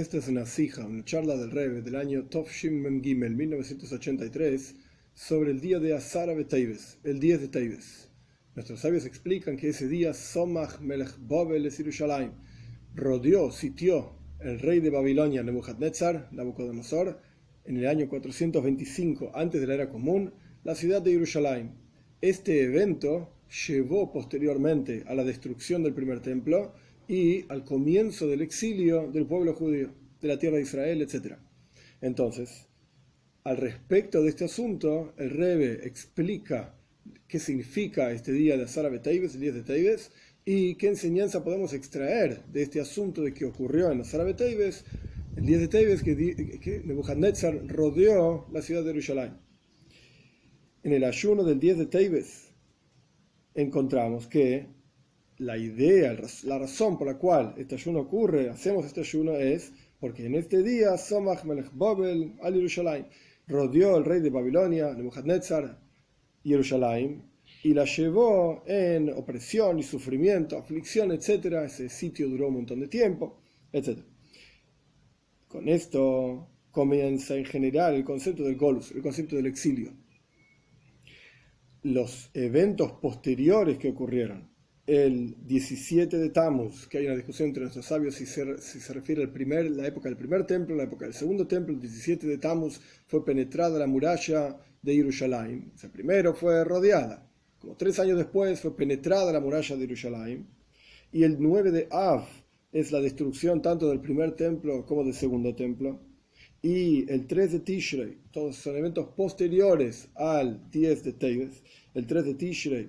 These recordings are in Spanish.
Esta es una sija, una charla del Rebbe del año Tov Shin Mem Gimel 1983 sobre el día de Asara B'Teves, el 10 de Teves. Nuestros sabios explican que ese día Somach Melech Babel es Yerushalayim, sitió el rey de Babilonia Nebuchadnezzar, Nabucodonosor, en el año 425 antes de la era común, la ciudad de Yerushalayim. Este evento llevó posteriormente a la destrucción del primer templo y al comienzo del exilio del pueblo judío, de la tierra de Israel, etc. Entonces, al respecto de este asunto, el Rebbe explica qué significa este día de Asara B'Teves, el 10 de Teves, y qué enseñanza podemos extraer de este asunto de que ocurrió en Asara B'Teves, el 10 de Teves, que Nebuchadnezzar rodeó la ciudad de Jerusalén. En el ayuno del 10 de Teves encontramos que la idea, la razón por la cual este ayuno ocurre, hacemos este ayuno, es porque en este día Somach Melech Babel al Yerushalayim, rodeó el rey de Babilonia, Nebuchadnezzar, Jerusalén, y la llevó en opresión y sufrimiento, aflicción, etc. Ese sitio duró un montón de tiempo, etc. Con esto comienza en general el concepto del Golus, el concepto del exilio. Los eventos posteriores que ocurrieron, el 17 de Tammuz, que hay una discusión entre nuestros sabios si se refiere a la época del primer templo, la época del segundo templo. El 17 de Tammuz fue penetrada la muralla de Jerusalén. O sea, primero fue rodeada, como 3 años después fue penetrada la muralla de Jerusalén. Y el 9 de Av es la destrucción tanto del primer templo como del segundo templo. Y el 3 de Tishrei, todos son eventos posteriores al 10 de Teves. El 3 de Tishrei,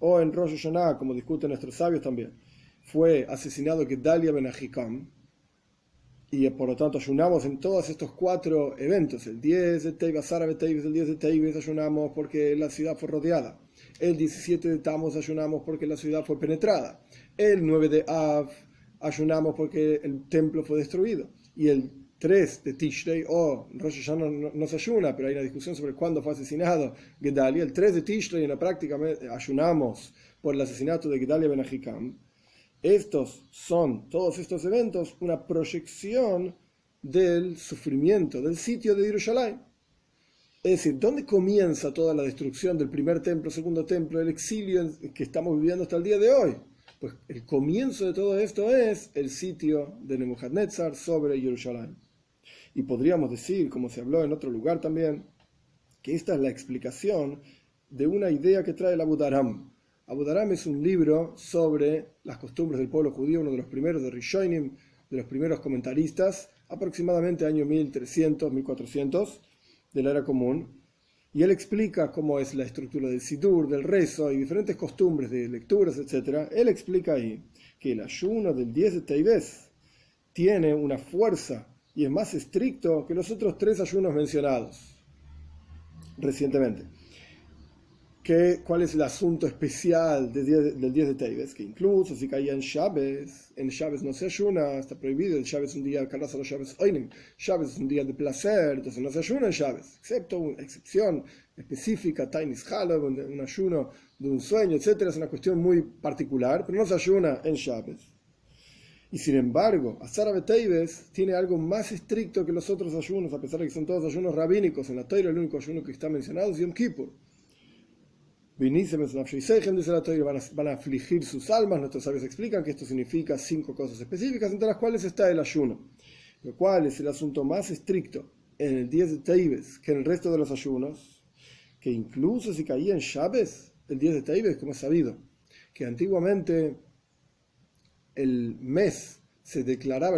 o en Rosh Hashanah, como discuten nuestros sabios también, fue asesinado Gedalia ben Ahikam, y por lo tanto ayunamos en todos estos 4 eventos. El 10 de Teves, Asara B'Teves, el 10 de Teves ayunamos porque la ciudad fue rodeada. El 17 de Tammuz ayunamos porque la ciudad fue penetrada. El 9 de Av ayunamos porque el templo fue destruido. Y el 3 de Tishrei, o Rosh Hashanah no se ayuna, pero hay una discusión sobre cuándo fue asesinado Gedalia. El 3 de Tishrei en la práctica ayunamos por el asesinato de Gedalia ben Ahikam. Todos estos eventos, una proyección del sufrimiento, del sitio de Jerusalén. Es decir, ¿dónde comienza toda la destrucción del primer templo, segundo templo, el exilio que estamos viviendo hasta el día de hoy? Pues el comienzo de todo esto es el sitio de Nebuchadnezzar sobre Jerusalén. Y podríamos decir, como se habló en otro lugar también, que esta es la explicación de una idea que trae el Abu Daram. Abu Daram es un libro sobre las costumbres del pueblo judío, uno de los primeros de Rishonim, de los primeros comentaristas, aproximadamente año 1300, 1400 de la era común. Y él explica cómo es la estructura del Sidur, del rezo y diferentes costumbres de lecturas, etc. Él explica ahí que el ayuno del 10 de Teves tiene una fuerza y es más estricto que los otros 3 ayunos mencionados recientemente. ¿Cuál es el asunto especial del 10 de Teves? Que incluso si caía en Shabes no se ayuna, está prohibido. El Shabes es un día, Kalas a los Shabes Oinim. Shabes es un día de placer, entonces no se ayuna en Shabes, excepto una excepción específica, Tainis Halo, un ayuno de un sueño, etc. Es una cuestión muy particular, pero no se ayuna en Shabes. Y sin embargo, Asara B'Teves tiene algo más estricto que los otros ayunos, a pesar de que son todos ayunos rabínicos. En la Torá el único ayuno que está mencionado es Yom Kippur. Van a afligir sus almas. Nuestros sabios explican que esto significa 5 cosas específicas, entre las cuales está el ayuno. Lo cual es el asunto más estricto en el 10 de Teves que en el resto de los ayunos, que incluso si caía en Shabes, el 10 de Teves, como es sabido, que antiguamente el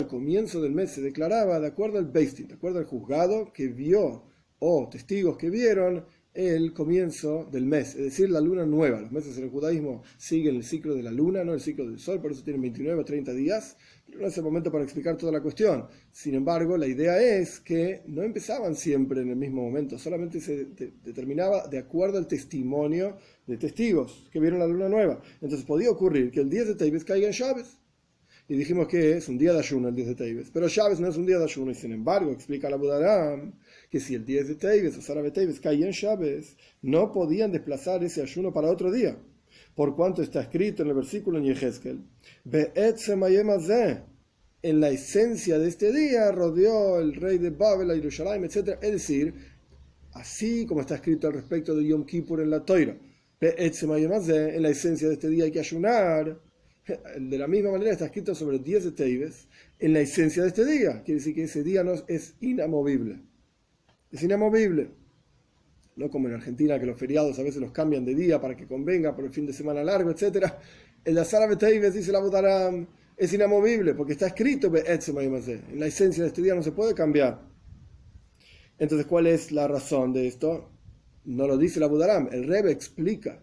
comienzo del mes se declaraba de acuerdo al Beis Din, de acuerdo al juzgado que vio, o testigos que vieron el comienzo del mes, es decir, la luna nueva. Los meses en el judaísmo siguen el ciclo de la luna, no el ciclo del sol, por eso tienen 29 o 30 días, pero no es el momento para explicar toda la cuestión. Sin embargo, la idea es que no empezaban siempre en el mismo momento, solamente se determinaba de acuerdo al testimonio de testigos que vieron la luna nueva. Entonces podía ocurrir que el 10 de Teves caiga en Shabes. Y dijimos que es un día de ayuno el 10 de Teves, pero Shabes no es un día de ayuno, y sin embargo explica el Abu Daram que si el 10 de Teves o Asara B'Teves caía en Shabes, no podían desplazar ese ayuno para otro día, por cuanto está escrito en el versículo en Yehezkel, en la esencia de este día rodeó el rey de Babel a Jerusalén, etc. Es decir, así como está escrito al respecto de Yom Kippur en la Torá, en la esencia de este día hay que ayunar. De la misma manera está escrito sobre el 10 de Teves en la esencia de este día. Quiere decir que ese día no es inamovible. Es inamovible. No como en Argentina, que los feriados a veces los cambian de día para que convenga por el fin de semana largo, etc. El de Asara B'Teves, dice la Botaram, es inamovible porque está escrito en la esencia de este día, no se puede cambiar. Entonces, ¿cuál es la razón de esto? No lo dice la Botaram, el Rebbe explica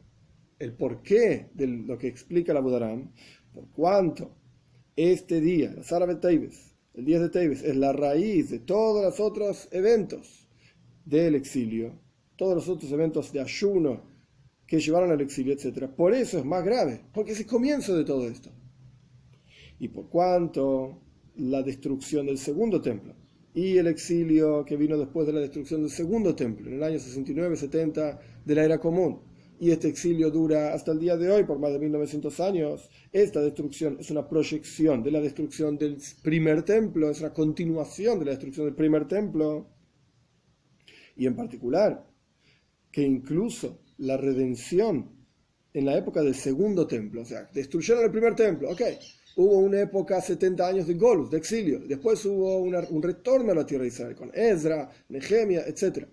el porqué de lo que explica la Botaram, por cuanto este día, la Asara B'Teves, el 10 de Teves, es la raíz de todos los otros eventos del exilio, todos los otros eventos de ayuno que llevaron al exilio, etc. Por eso es más grave, porque es el comienzo de todo esto. Y por cuanto la destrucción del segundo templo y el exilio que vino después de la destrucción del segundo templo, en el año 69-70 de la era común, y este exilio dura hasta el día de hoy por más de 1900 años, esta destrucción es una proyección de la destrucción del primer templo, es una continuación de la destrucción del primer templo, y en particular, que incluso la redención en la época del segundo templo, o sea, destruyeron el primer templo, ok, hubo una época, 70 años de Golus, de exilio, después hubo un retorno a la tierra de Israel, con Ezra, Nehemia, etc.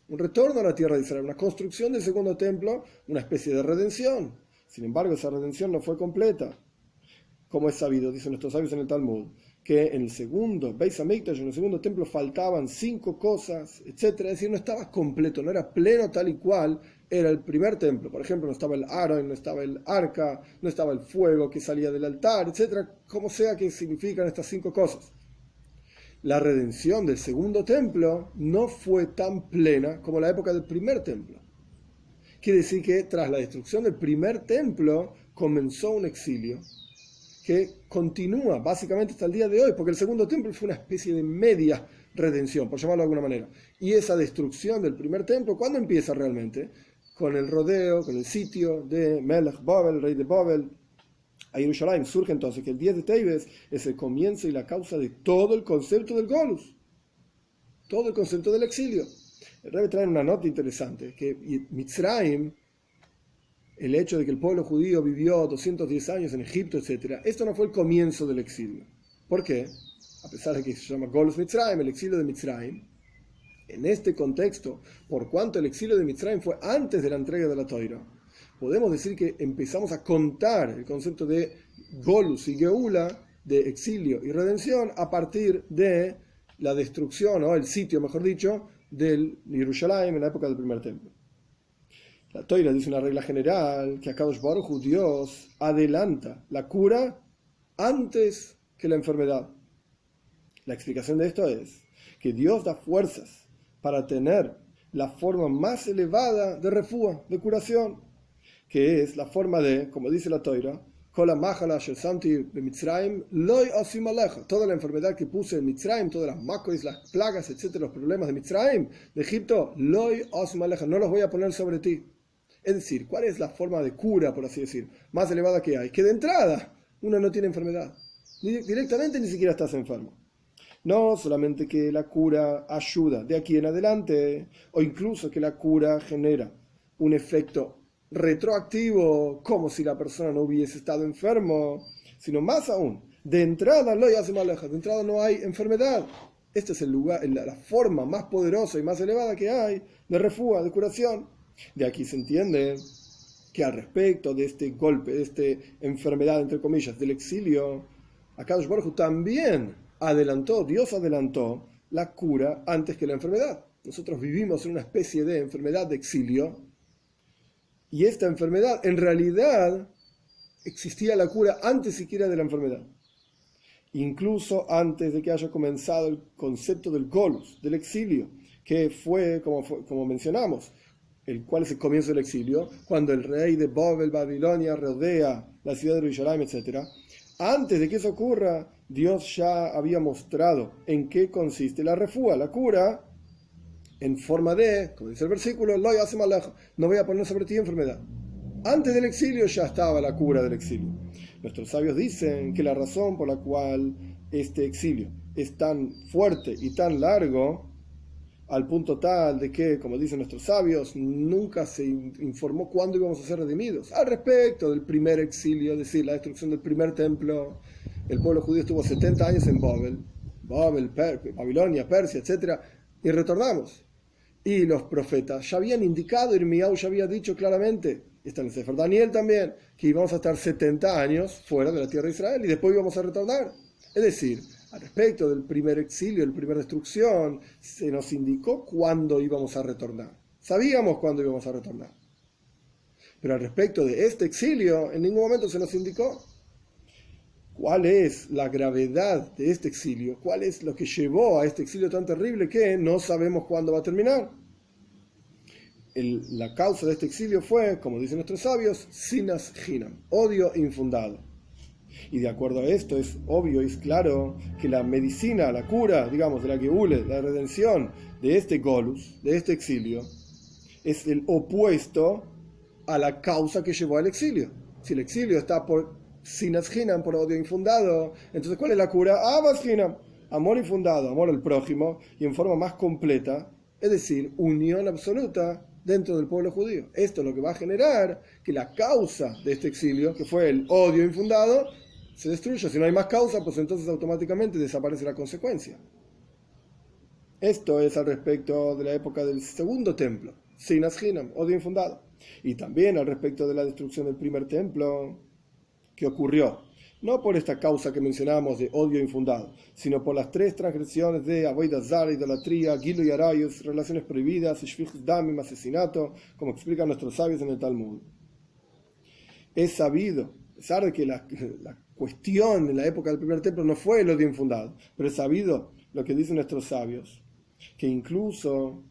Un retorno a la tierra de Israel, una construcción del segundo templo, una especie de redención. Sin embargo, esa redención no fue completa. Como es sabido, dicen nuestros sabios en el Talmud, que en el segundo Beis Hamikdash, en el segundo templo, faltaban 5 cosas, etc. Es decir, no estaba completo, no era pleno tal y cual era el primer templo. Por ejemplo, no estaba el Aarón, no estaba el arca, no estaba el fuego que salía del altar, etc. Como sea que significan estas 5 cosas. La redención del segundo templo no fue tan plena como la época del primer templo. Quiere decir que tras la destrucción del primer templo comenzó un exilio que continúa básicamente hasta el día de hoy, porque el segundo templo fue una especie de media redención, por llamarlo de alguna manera. Y esa destrucción del primer templo, ¿cuándo empieza realmente? Con el rodeo, con el sitio de Melech Babel, el rey de Babel, a Jerusalén. Surge entonces que el 10 de Teves es el comienzo y la causa de todo el concepto del Golus, todo el concepto del exilio. El Rebbe trae una nota interesante, que Mitzrayim, el hecho de que el pueblo judío vivió 210 años en Egipto, etc., esto no fue el comienzo del exilio. ¿Por qué? A pesar de que se llama Golus Mitzrayim, el exilio de Mitzrayim, en este contexto, por cuanto el exilio de Mitzrayim fue antes de la entrega de la Torá, podemos decir que empezamos a contar el concepto de Golus y Geula, de exilio y redención, a partir de la destrucción, o el sitio, mejor dicho, del Jerusalén en la época del primer templo. La Torá dice una regla general que Akadosh Baruj Hu, Dios, adelanta la cura antes que la enfermedad. La explicación de esto es que Dios da fuerzas para tener la forma más elevada de refúa, de curación, que es la forma de, como dice la Torá, toda la enfermedad que puse en Mitzrayim, todas las macois, las plagas, etcétera, los problemas de Mitzrayim, de Egipto, no los voy a poner sobre ti. Es decir, ¿cuál es la forma de cura, por así decir, más elevada que hay? Que de entrada uno no tiene enfermedad. Directamente ni siquiera estás enfermo. No solamente que la cura ayuda de aquí en adelante, o incluso que la cura genera un efecto retroactivo, como si la persona no hubiese estado enfermo, sino más aún, de entrada no hay enfermedad. Este es el lugar, la forma más poderosa y más elevada que hay de refúa, de curación. De aquí se entiende que al respecto de este golpe, de esta enfermedad, entre comillas, del exilio, Akadosh Baruj Hu también Dios adelantó la cura antes que la enfermedad. Nosotros vivimos en una especie de enfermedad de exilio, y esta enfermedad, en realidad, existía la cura antes siquiera de la enfermedad. Incluso antes de que haya comenzado el concepto del Golus, del exilio, que fue, como mencionamos, el cual es el comienzo del exilio, cuando el rey de Babel, Babilonia, rodea la ciudad de Jerusalén, etc. Antes de que eso ocurra, Dios ya había mostrado en qué consiste la refúa, la cura, en forma de, como dice el versículo, no voy a poner sobre ti enfermedad. Antes del exilio ya estaba la cura del exilio. Nuestros sabios dicen que la razón por la cual este exilio es tan fuerte y tan largo, al punto tal de que, como dicen nuestros sabios, nunca se informó cuándo íbamos a ser redimidos. Al respecto del primer exilio, es decir, la destrucción del primer templo, el pueblo judío estuvo 70 años en Babilonia, Persia, etc., y retornamos. Y los profetas ya habían indicado, Irmiau ya había dicho claramente, está en el Sefer Daniel también, que íbamos a estar 70 años fuera de la tierra de Israel y después íbamos a retornar. Es decir, al respecto del primer exilio, la primera destrucción, se nos indicó cuándo íbamos a retornar. Sabíamos cuándo íbamos a retornar. Pero al respecto de este exilio, en ningún momento se nos indicó cuál es la gravedad de este exilio, cuál es lo que llevó a este exilio tan terrible que no sabemos cuándo va a terminar. La causa de este exilio fue, como dicen nuestros sabios, sinas hinam, odio infundado. Y de acuerdo a esto es obvio y es claro que la medicina, la cura, digamos, de la Geule, la redención de este golus, de este exilio, es el opuesto a la causa que llevó al exilio. Si el exilio está por sinas hinam, por odio infundado, entonces ¿cuál es la cura? Avas hinam, amor infundado, amor al prójimo, y en forma más completa, es decir, unión absoluta dentro del pueblo judío. Esto es lo que va a generar que la causa de este exilio, que fue el odio infundado, se destruya. Si no hay más causa, pues entonces automáticamente desaparece la consecuencia. Esto es al respecto de la época del segundo templo, sinas hinam, odio infundado. Y también al respecto de la destrucción del primer templo, que ocurrió no por esta causa que mencionamos de odio infundado, sino por las tres transgresiones de avodah zarah, idolatría, gilu y arayos, relaciones prohibidas, shfichus damim, asesinato, como explican nuestros sabios en el Talmud. Es sabido, a pesar de que la cuestión en la época del primer templo no fue el odio infundado, pero es sabido lo que dicen nuestros sabios, que incluso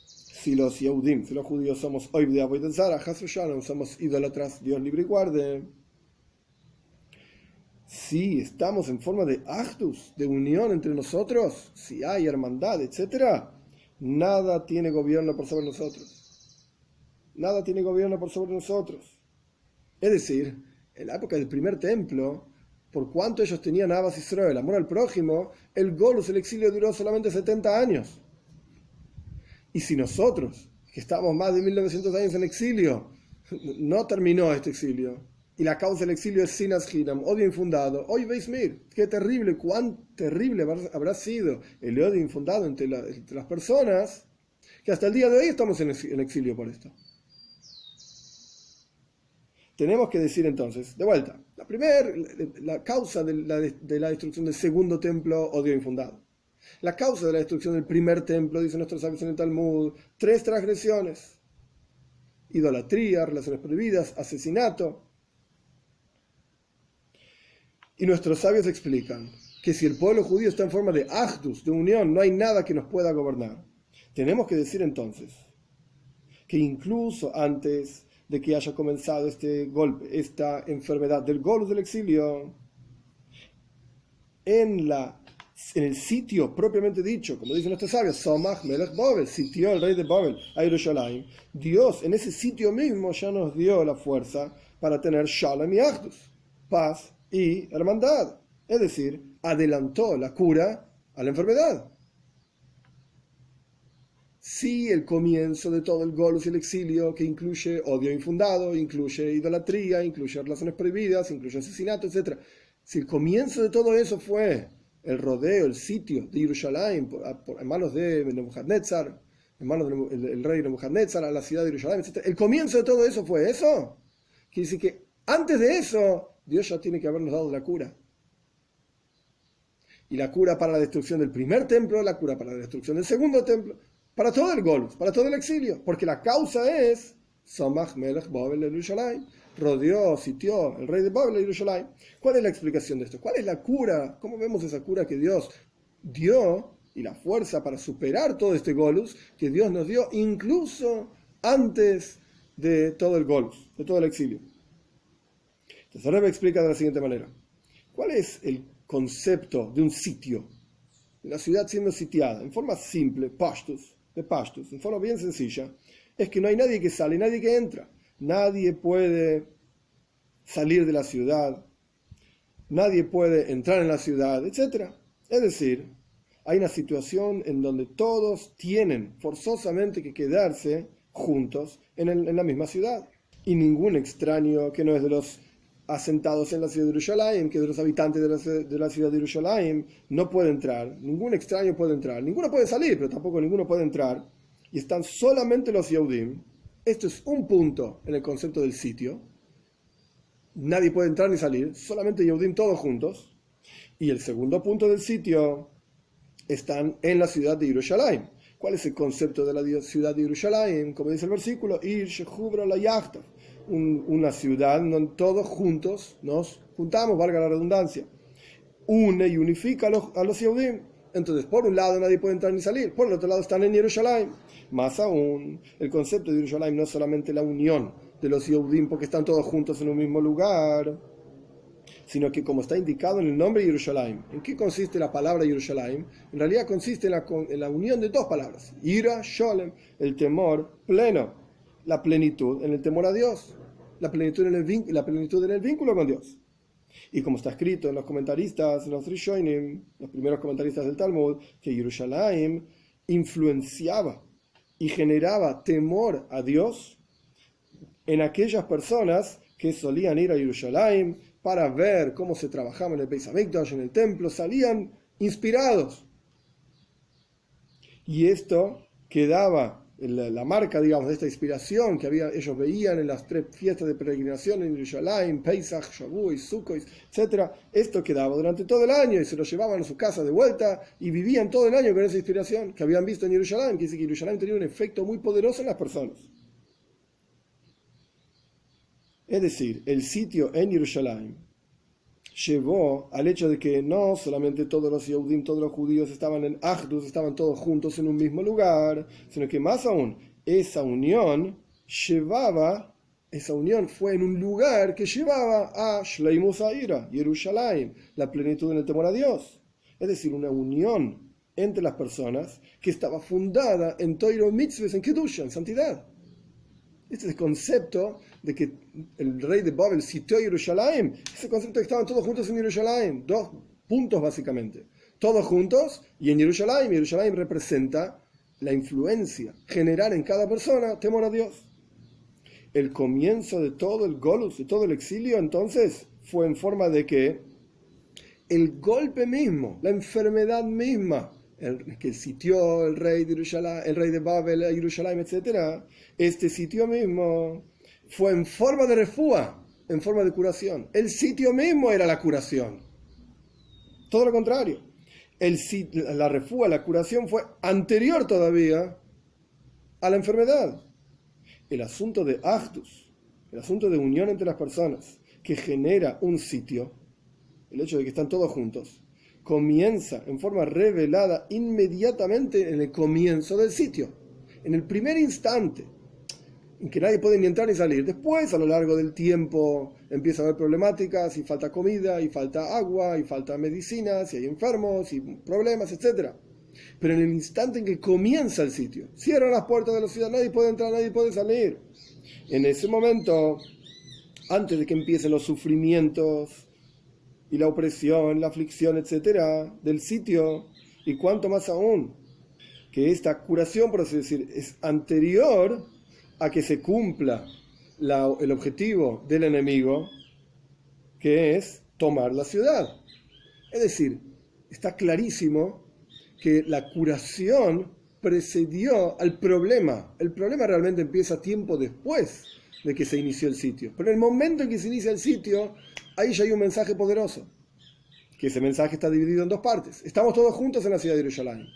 si los Yehudim, si los judíos somos hoy de avodah zarah, Chas v'shalom, somos idólatras, Dios libre y guarde, si estamos en forma de achdus, de unión entre nosotros, si hay hermandad, etc., nada tiene gobierno por sobre nosotros. Nada tiene gobierno por sobre nosotros. Es decir, en la época del primer templo, por cuanto ellos tenían Avas Israel, amor al prójimo, el golus, el exilio, duró solamente 70 años. Y si nosotros, que estamos más de 1900 años en exilio, no terminó este exilio, y la causa del exilio es sinas hinam, odio infundado, hoy veis, mir, qué terrible, cuán terrible habrá sido el odio infundado entre las personas, que hasta el día de hoy estamos en exilio por esto. Tenemos que decir entonces, de vuelta, la causa de la destrucción del segundo templo, odio infundado. La causa de la destrucción del primer templo, dicen nuestros sabios en el Talmud, tres transgresiones: idolatría, relaciones prohibidas, asesinato. Y nuestros sabios explican que si el pueblo judío está en forma de achdus, de unión, no hay nada que nos pueda gobernar. Tenemos que decir entonces que incluso antes de que haya comenzado este golpe, esta enfermedad del golus del exilio, en el sitio propiamente dicho, como dicen nuestros sabios, Somach Melech Babel, sitió el rey de Babel a Jerusalén, Dios en ese sitio mismo ya nos dio la fuerza para tener Shalom y Achdus, paz y hermandad. Es decir, adelantó la cura a la enfermedad. Si el comienzo de todo el golus y el exilio, que incluye odio infundado, incluye idolatría, incluye relaciones prohibidas, incluye asesinato, etc., si el comienzo de todo eso fue el rodeo, el sitio de Jerusalén en manos de Nebuchadnezzar, en manos del rey Nebuchadnezzar a la ciudad de Jerusalén, etc., el comienzo de todo eso fue eso. Quiere decir que antes de eso, Dios ya tiene que habernos dado la cura. Y la cura para la destrucción del primer templo, la cura para la destrucción del segundo templo, para todo el golus, para todo el exilio. Porque la causa es Somach Melech Babel en Jerusalén. Rodeó, sitió el rey de Babel en Jerusalén. ¿Cuál es la explicación de esto? ¿Cuál es la cura? ¿Cómo vemos esa cura que Dios dio y la fuerza para superar todo este golus que Dios nos dio incluso antes de todo el golus, de todo el exilio? Entonces ahora me explica de la siguiente manera. ¿Cuál es el concepto de un sitio? De la ciudad siendo sitiada, en forma simple, de pashtus, en forma bien sencilla, es que no hay nadie que sale, nadie que entra. Nadie puede salir de la ciudad. nadie puede entrar en la ciudad, etc. Es decir, hay una situación en donde todos tienen forzosamente que quedarse juntos en la misma ciudad. Y ningún extraño que no es de los asentados en la ciudad de Jerusalén, que es de los habitantes de la ciudad de Jerusalén, no puede entrar. Ningún extraño puede entrar. Ninguno puede salir, pero tampoco ninguno puede entrar. Y están solamente los Yehudim. Esto es un punto en el concepto del sitio. Nadie puede entrar ni salir, solamente Yehudim todos juntos. Y el segundo punto del sitio están en la ciudad de Jerusalén. ¿Cuál es el concepto de la ciudad de Jerusalén? Como dice el versículo, Ir Shehubra la Yachtav, una ciudad donde todos juntos nos juntamos, valga la redundancia. Une y unifica a los Yehudim. Entonces, por un lado nadie puede entrar ni salir, por el otro lado están en Jerusalén. Más aún, el concepto de Jerusalén no es solamente la unión de los Yehudim porque están todos juntos en un mismo lugar, sino que como está indicado en el nombre Jerusalén. ¿En qué consiste la palabra Jerusalén? En realidad consiste en la unión de dos palabras. Ira, Sholem, el temor pleno, la plenitud en el temor a Dios, la plenitud en el vínculo con Dios. Y como está escrito en los comentaristas, en los Rishonim, los primeros comentaristas del Talmud, que Jerusalén influenciaba y generaba temor a Dios en aquellas personas que solían ir a Jerusalén para ver cómo se trabajaba en el Beis Hamikdash, en el templo, salían inspirados. Y esto quedaba la marca, digamos, de esta inspiración que ellos veían en las 3 fiestas de peregrinación en Jerusalén, Pesach, Shavuot, Sukkot, etc. Esto quedaba durante todo el año y se lo llevaban a su casa de vuelta y vivían todo el año con esa inspiración que habían visto en Jerusalén, que dice que Jerusalén tenía un efecto muy poderoso en las personas. Es decir, el sitio en Jerusalén llevó al hecho de que no solamente todos los Yehudim, todos los judíos estaban en Achdus, estaban todos juntos en un mismo lugar, sino que más aún, esa unión fue en un lugar que llevaba a Shleimus Ha'ira, Jerusalén, la plenitud en el temor a Dios. Es decir, una unión entre las personas que estaba fundada en Toiro Mitzvahs, en Kedusha, en santidad. Este es el concepto de que el rey de Babel sitió Jerusalén. Ese concepto de que estaban todos juntos en Jerusalén. 2 puntos básicamente. Todos juntos y en Jerusalén. Jerusalén representa la influencia, generar en cada persona temor a Dios. El comienzo de todo el golus, de todo el exilio, entonces, fue en forma de que el golpe mismo, la enfermedad misma, que sitió el rey de Jerusalén, el rey de Babel, Jerusalén, etc., este sitio mismo fue en forma de refúa, en forma de curación. El sitio mismo era la curación. Todo lo contrario. La refúa, la curación fue anterior todavía a la enfermedad. El asunto de Achdus, el asunto de unión entre las personas, que genera un sitio, el hecho de que están todos juntos, comienza en forma revelada inmediatamente en el comienzo del sitio, en el primer instante en que nadie puede ni entrar ni salir. Después, a lo largo del tiempo, empieza a haber problemáticas y falta comida, y falta agua, y falta medicinas, y hay enfermos, y problemas, etc. Pero en el instante en que comienza el sitio, cierran las puertas de la ciudad, nadie puede entrar, nadie puede salir. En ese momento, antes de que empiecen los sufrimientos y la opresión, la aflicción, etc., del sitio, y cuanto más aún, que esta curación, por así decir, es anterior a que se cumpla el objetivo del enemigo, que es tomar la ciudad. Es decir, está clarísimo que la curación precedió al problema. El problema realmente empieza tiempo después de que se inició el sitio. Pero en el momento en que se inicia el sitio, ahí ya hay un mensaje poderoso. Que ese mensaje está dividido en 2 partes. Estamos todos juntos en la ciudad de Jerusalén.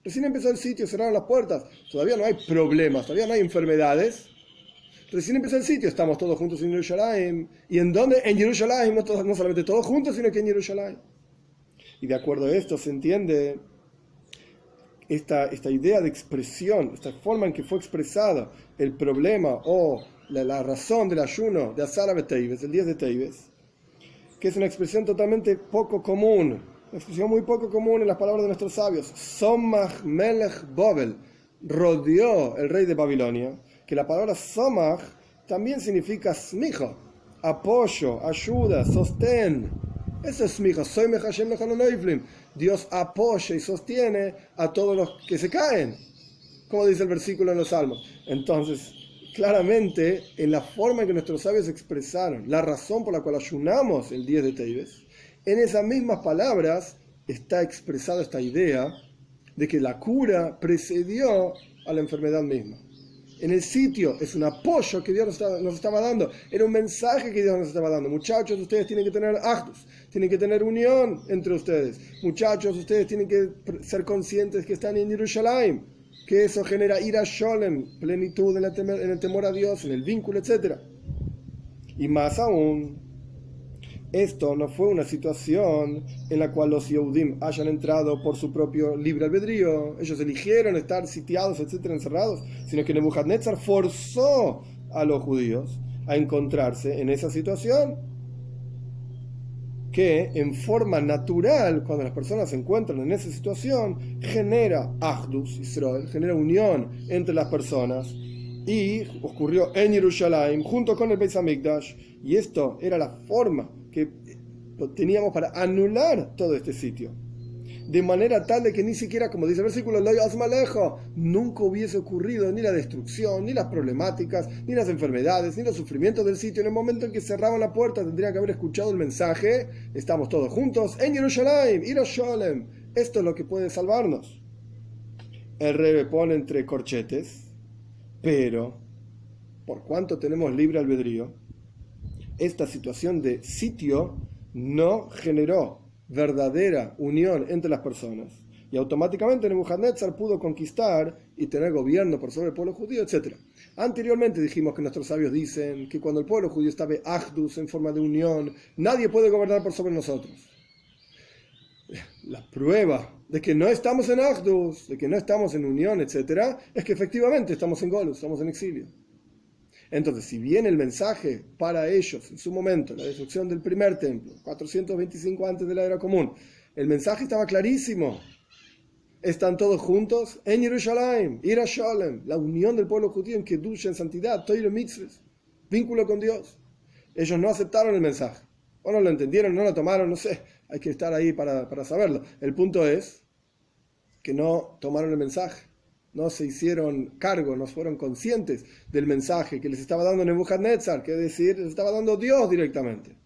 Recién empezó el sitio, cerraron las puertas. Todavía no hay problemas, todavía no hay enfermedades. Recién empezó el sitio, estamos todos juntos en Jerusalén. ¿Y en dónde? En Jerusalén, no solamente todos juntos, sino que en Jerusalén. Y de acuerdo a esto se entiende esta idea de expresión, esta forma en que fue expresada el problema o la razón del ayuno de Asara B'Teves, el 10 de Teves, que es una expresión totalmente poco común, una expresión muy poco común en las palabras de nuestros sabios. Somach Melech Babel, rodeó el rey de Babilonia, que la palabra Somach también significa smijo, apoyo, ayuda, sostén. Eso es mijo, soy Hashem lejano noiflim. Dios apoya y sostiene a todos los que se caen, como dice el versículo en los Salmos. Entonces, claramente, en la forma en que nuestros sabios expresaron la razón por la cual ayunamos el 10 de Teves, en esas mismas palabras está expresada esta idea de que la cura precedió a la enfermedad misma. En el sitio es un apoyo que Dios nos estaba dando, era un mensaje que Dios nos estaba dando. Muchachos, ustedes tienen que tener actos, tienen que tener unión entre ustedes. Muchachos, ustedes tienen que ser conscientes que están en Jerusalén, que eso genera ira sholem, plenitud en el temor a Dios, en el vínculo, etc. Y más aún, esto no fue una situación en la cual los Yehudim hayan entrado por su propio libre albedrío. Ellos eligieron estar sitiados, etcétera, encerrados, sino que Nebuchadnezzar forzó a los judíos a encontrarse en esa situación, que en forma natural, cuando las personas se encuentran en esa situación, genera Achdus Israel, genera unión entre las personas, y ocurrió en Jerusalén junto con el Beis Hamikdash, y esto era la forma que teníamos para anular todo este sitio, de manera tal de que ni siquiera, como dice el versículo, nunca hubiese ocurrido ni la destrucción, ni las problemáticas, ni las enfermedades, ni los sufrimientos del sitio. En el momento en que cerraban la puerta, tendrían que haber escuchado el mensaje: estamos todos juntos en Jerusalén, Yerushalem, esto es lo que puede salvarnos. El Rebbe pone entre corchetes: pero por cuanto tenemos libre albedrío, esta situación de sitio no generó verdadera unión entre las personas, y automáticamente Nebuchadnezzar pudo conquistar y tener gobierno por sobre el pueblo judío, etc. Anteriormente dijimos que nuestros sabios dicen que cuando el pueblo judío estaba Achdus, en forma de unión, nadie puede gobernar por sobre nosotros. La prueba de que no estamos en Achdus, de que no estamos en unión, etc., es que efectivamente estamos en Golus, estamos en exilio. Entonces, si bien el mensaje para ellos, en su momento, la destrucción del primer templo, 425 antes de la era común, el mensaje estaba clarísimo: están todos juntos en Jerusalén, Ira Sholem, la unión del pueblo judío en Kedusha, en santidad, Toiro Mitzvahs, vínculo con Dios. Ellos no aceptaron el mensaje, o no lo entendieron, no lo tomaron, no sé, hay que estar ahí para saberlo. El punto es que no tomaron el mensaje, no se hicieron cargo, no fueron conscientes del mensaje que les estaba dando Nebuchadnezzar, que es decir, les estaba dando Dios directamente.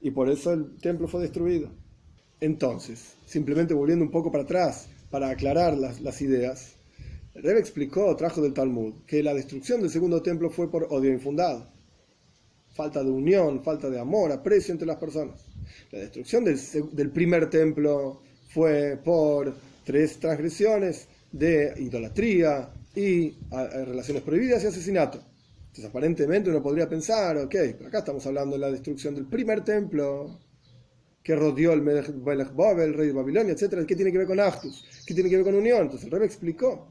Y por eso el templo fue destruido. Entonces, simplemente volviendo un poco para atrás, para aclarar las ideas, el Rebbe trajo del Talmud, que la destrucción del segundo templo fue por odio infundado. Falta de unión, falta de amor, aprecio entre las personas. La destrucción del primer templo fue por 3 transgresiones de idolatría y relaciones prohibidas y asesinato. Entonces, aparentemente uno podría pensar: ok, pero acá estamos hablando de la destrucción del primer templo que rodeó el Melech Babel, el rey de Babilonia, etc. ¿Qué tiene que ver con Achdus? ¿Qué tiene que ver con unión? Entonces el Rebbe explicó,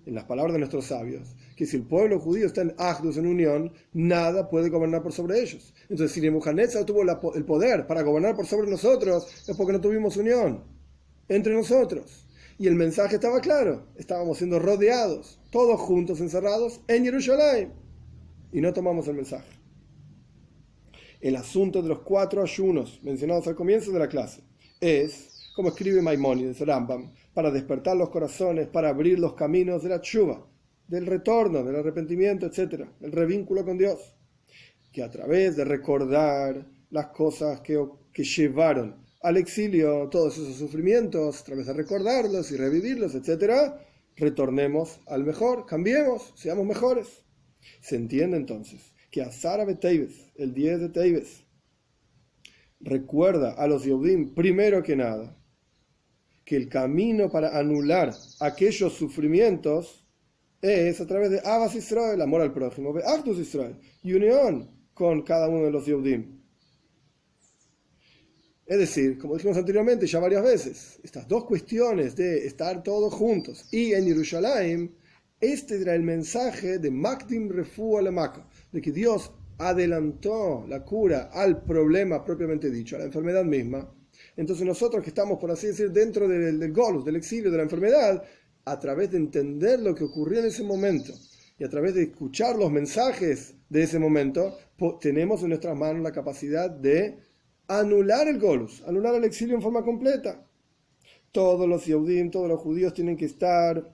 en las palabras de nuestros sabios, que si el pueblo judío está en Achdus, en unión, nada puede gobernar por sobre ellos. Entonces, si Nebuchadnezzar tuvo el poder para gobernar por sobre nosotros, es porque no tuvimos unión entre nosotros. Y el mensaje estaba claro: estábamos siendo rodeados, todos juntos, encerrados en Jerusalén, y no tomamos el mensaje. El asunto de los 4 ayunos mencionados al comienzo de la clase es, como escribe Maimónides, Rambam, para despertar los corazones, para abrir los caminos de la tshuva, del retorno, del arrepentimiento, etc., el revínculo con Dios, que a través de recordar las cosas que llevaron al exilio, todos esos sufrimientos, a través de recordarlos y revivirlos, etc., retornemos al mejor, cambiemos, seamos mejores. Se entiende entonces que Asara B'Teves, el 10 de Teves, recuerda a los Yehudim, primero que nada, que el camino para anular aquellos sufrimientos es a través de Avas Israel, amor al prójimo, de Achdus Israel, y unión con cada uno de los Yehudim. Es decir, como dijimos anteriormente ya varias veces, estas dos cuestiones de estar todos juntos y en Jerusalén, este era el mensaje de Makdim Refuah Lemaka, de que Dios adelantó la cura al problema propiamente dicho, a la enfermedad misma. Entonces nosotros que estamos, por así decir, dentro del golus, del exilio, de la enfermedad, a través de entender lo que ocurrió en ese momento y a través de escuchar los mensajes de ese momento, tenemos en nuestras manos la capacidad de anular el Golus, anular el exilio en forma completa. Todos los Yehudim, todos los judíos tienen que estar,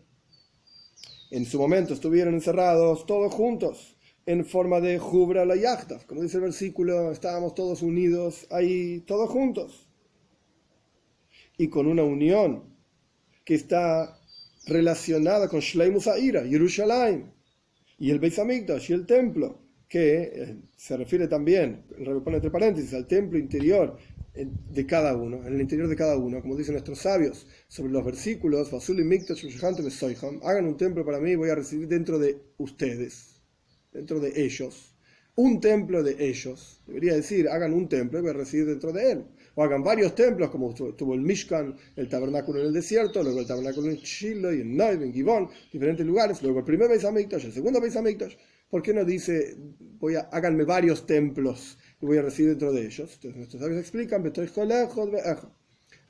en su momento estuvieron encerrados todos juntos, en forma de Jubra la Yachtav, como dice el versículo, estábamos todos unidos ahí, todos juntos. Y con una unión que está relacionada con Shleimus Ha'ira, Yerushalayim, y el Beis Hamikdash y el templo, que se refiere también, el pone entre paréntesis, al templo interior de cada uno, en el interior de cada uno, como dicen nuestros sabios sobre los versículos, hagan un templo para mí, voy a recibir dentro de ustedes, dentro de ellos, un templo de ellos, debería decir, hagan un templo y voy a recibir dentro de él, o hagan varios templos, como tuvo el Mishkan, el tabernáculo en el desierto, luego el tabernáculo en Shiloh y en Noib, en Givón, diferentes lugares, luego el primer Beis Hamikdash, el segundo Beis Hamikdash. ¿Por qué no dice, háganme varios templos y voy a recibir dentro de ellos? Entonces nuestros sabios explican,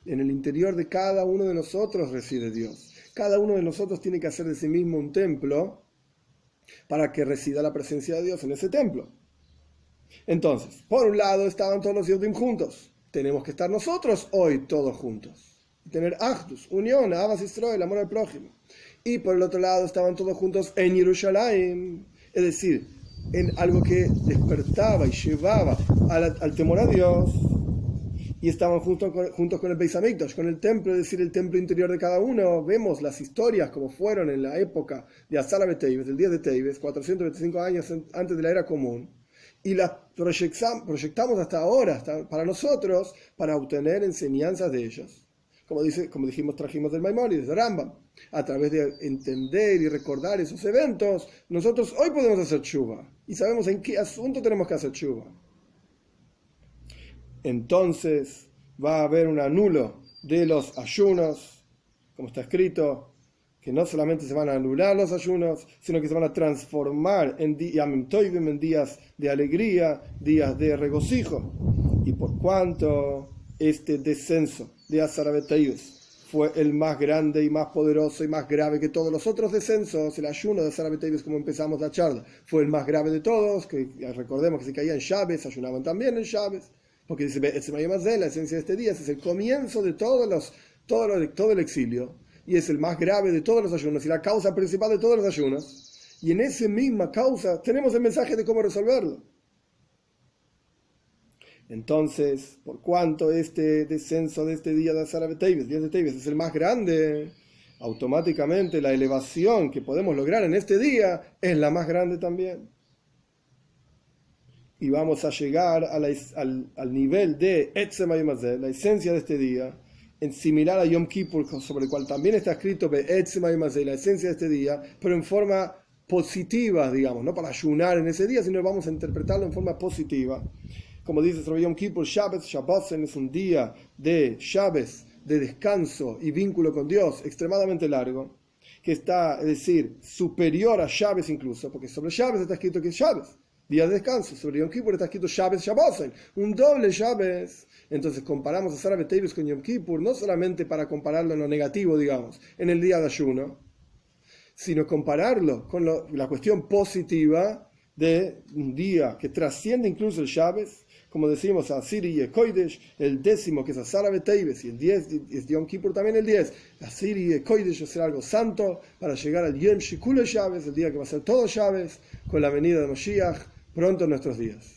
en el interior de cada uno de nosotros reside Dios. Cada uno de nosotros tiene que hacer de sí mismo un templo para que resida la presencia de Dios en ese templo. Entonces, por un lado estaban todos los Yehudim juntos. Tenemos que estar nosotros hoy todos juntos. Y tener Achdus, unión, Ahavas Yisrael, el amor al prójimo. Y por el otro lado estaban todos juntos en Yerushalayim. Es decir, en algo que despertaba y llevaba al temor a Dios, y estaban juntos con el Beis Hamikdash, con el templo, es decir, el templo interior de cada uno. Vemos las historias como fueron en la época de Asara Beteibes, el día de Teibes, 425 años antes de la era común, y las proyectamos hasta ahora, para nosotros, para obtener enseñanzas de ellos. Como dijimos, trajimos del Maimónides, de Rambam. A través de entender y recordar esos eventos, nosotros hoy podemos hacer tshuva. Y sabemos en qué asunto tenemos que hacer tshuva. Entonces va a haber un anulo de los ayunos, como está escrito, que no solamente se van a anular los ayunos, sino que se van a transformar en días de alegría, días de regocijo. Y por cuanto este descenso de Asara Beteibes fue el más grande y más poderoso y más grave que todos los otros descensos, el ayuno de Asara Beteibes, como empezamos la charla, fue el más grave de todos, que recordemos que si caían Shabbos, ayunaban también en Shabbos, porque dice, la esencia de este día, ese es el comienzo de todo el exilio, y es el más grave de todos los ayunos, y la causa principal de todos los ayunos, y en esa misma causa tenemos el mensaje de cómo resolverlo. Entonces, por cuanto este descenso de este día de Asara Beteibes, día de Teibes, es el más grande, automáticamente la elevación que podemos lograr en este día es la más grande también. Y vamos a llegar al nivel de Etzem Hayom Hazeh, la esencia de este día, en similar a Yom Kippur, sobre el cual también está escrito Etzem Hayom Hazeh, la esencia de este día, pero en forma positiva, digamos, no para ayunar en ese día, sino vamos a interpretarlo en forma positiva. Como dice sobre Yom Kippur, Shabbosen es un día de Shabbos, de descanso y vínculo con Dios extremadamente largo, que está, es decir, superior a Shabbos incluso, porque sobre Shabbos está escrito que es Shabbos, día de descanso. Sobre Yom Kippur está escrito Shabbosen, un doble Shabbos. Entonces comparamos a Asara Beteibes con Yom Kippur, no solamente para compararlo en lo negativo, digamos, en el día de ayuno, sino compararlo con la cuestión positiva de un día que trasciende incluso el Shabbos, como decimos, a Asiri y Kodesh, el 10º que es Asara Beteibes, y el 10 es Yom Kippur también el 10. Asiri y Kodesh es algo santo para llegar al Yom Shikule Shabbos, el día que va a ser todo Shabbos, con la venida de Moshiach pronto en nuestros días.